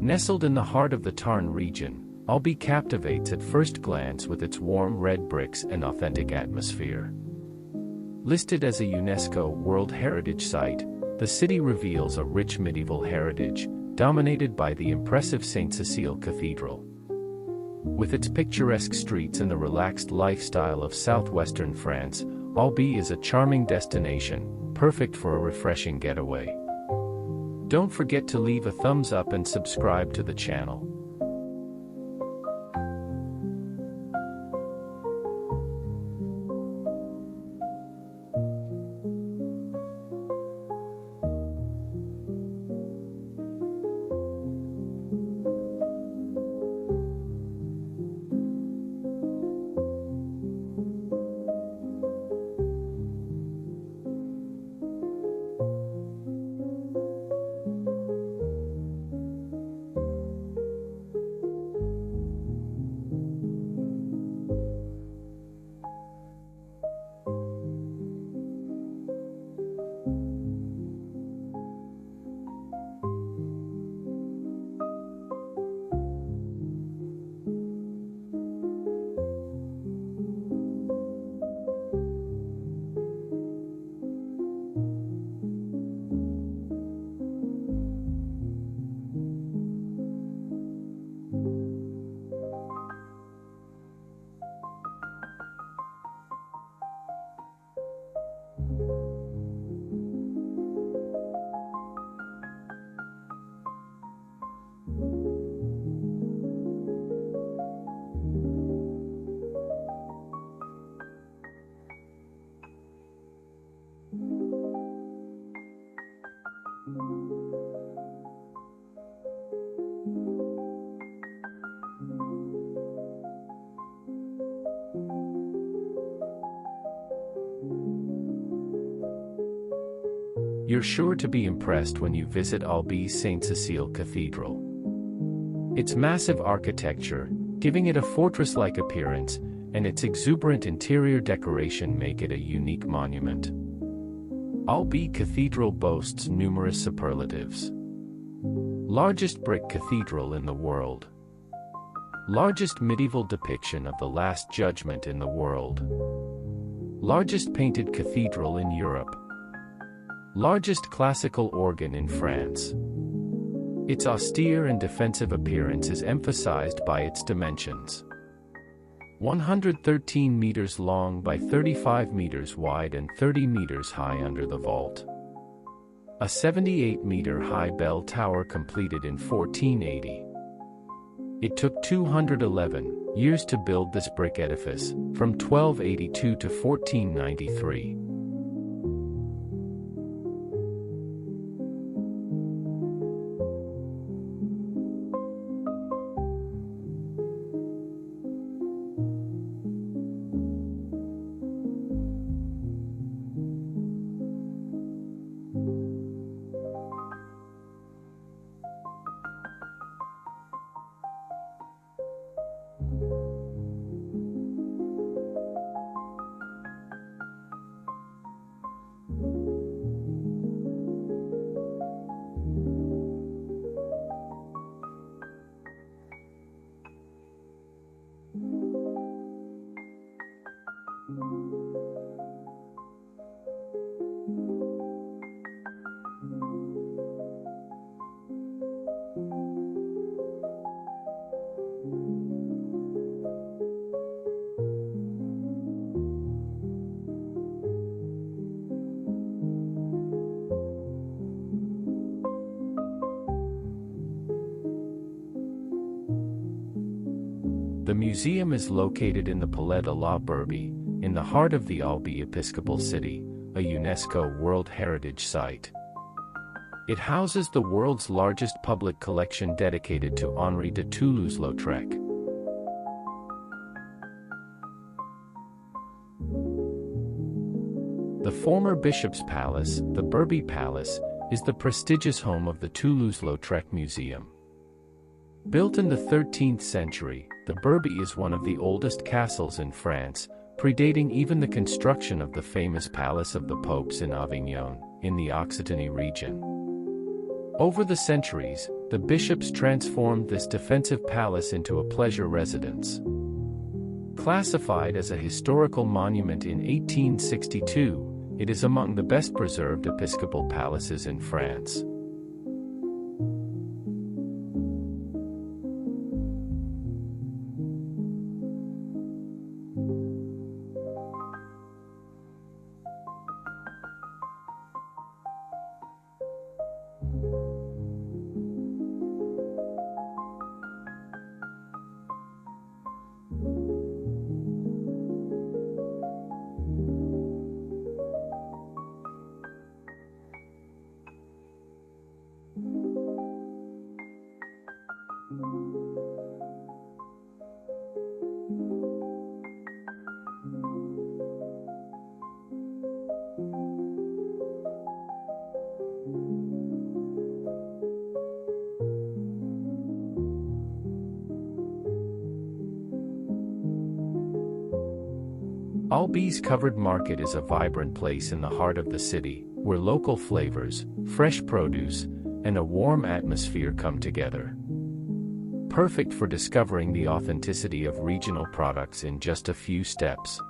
Nestled in the heart of the Tarn region, Albi captivates at first glance with its warm red bricks and authentic atmosphere. Listed as a UNESCO World Heritage Site, the city reveals a rich medieval heritage, dominated by the impressive Sainte-Cécile Cathedral. With its picturesque streets and the relaxed lifestyle of southwestern France, Albi is a charming destination, perfect for a refreshing getaway. Don't forget to leave a thumbs up and subscribe to the channel. You're sure to be impressed when you visit Albi Sainte-Cécile Cathedral. Its massive architecture, giving it a fortress-like appearance, and its exuberant interior decoration make it a unique monument. Albi Cathedral boasts numerous superlatives. Largest brick cathedral in the world. Largest medieval depiction of the Last Judgment in the world. Largest painted cathedral in Europe. Largest classical organ in France. Its austere and defensive appearance is emphasized by its dimensions. 113 meters long by 35 meters wide and 30 meters high under the vault. A 78-meter-high bell tower completed in 1480. It took 211 years to build this brick edifice, from 1282 to 1493. The museum is located in the Palais de la Berbie, in the heart of the Albi Episcopal City, a UNESCO World Heritage Site. It houses the world's largest public collection dedicated to Henri de Toulouse-Lautrec. The former Bishop's Palace, the Berbie Palace, is the prestigious home of the Toulouse-Lautrec Museum. Built in the 13th century, the Berbie is one of the oldest castles in France, predating even the construction of the famous Palace of the Popes in Avignon, in the Occitanie region. Over the centuries, the bishops transformed this defensive palace into a pleasure residence. Classified as a historical monument in 1862, it is among the best preserved episcopal palaces in France. Albi's covered market is a vibrant place in the heart of the city, where local flavors, fresh produce, and a warm atmosphere come together. Perfect for discovering the authenticity of regional products in just a few steps.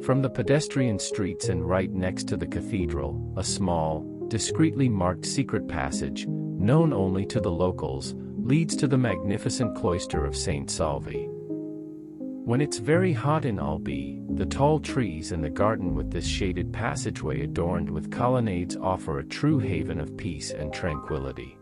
From the pedestrian streets and right next to the cathedral, a small, discreetly marked secret passage, known only to the locals, leads to the magnificent cloister of Saint Salvi. When it's very hot in Albi, the tall trees and the garden with this shaded passageway adorned with colonnades offer a true haven of peace and tranquility.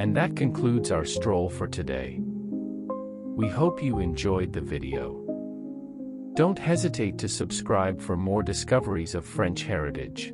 And that concludes our stroll for today. We hope you enjoyed the video. Don't hesitate to subscribe for more discoveries of French heritage.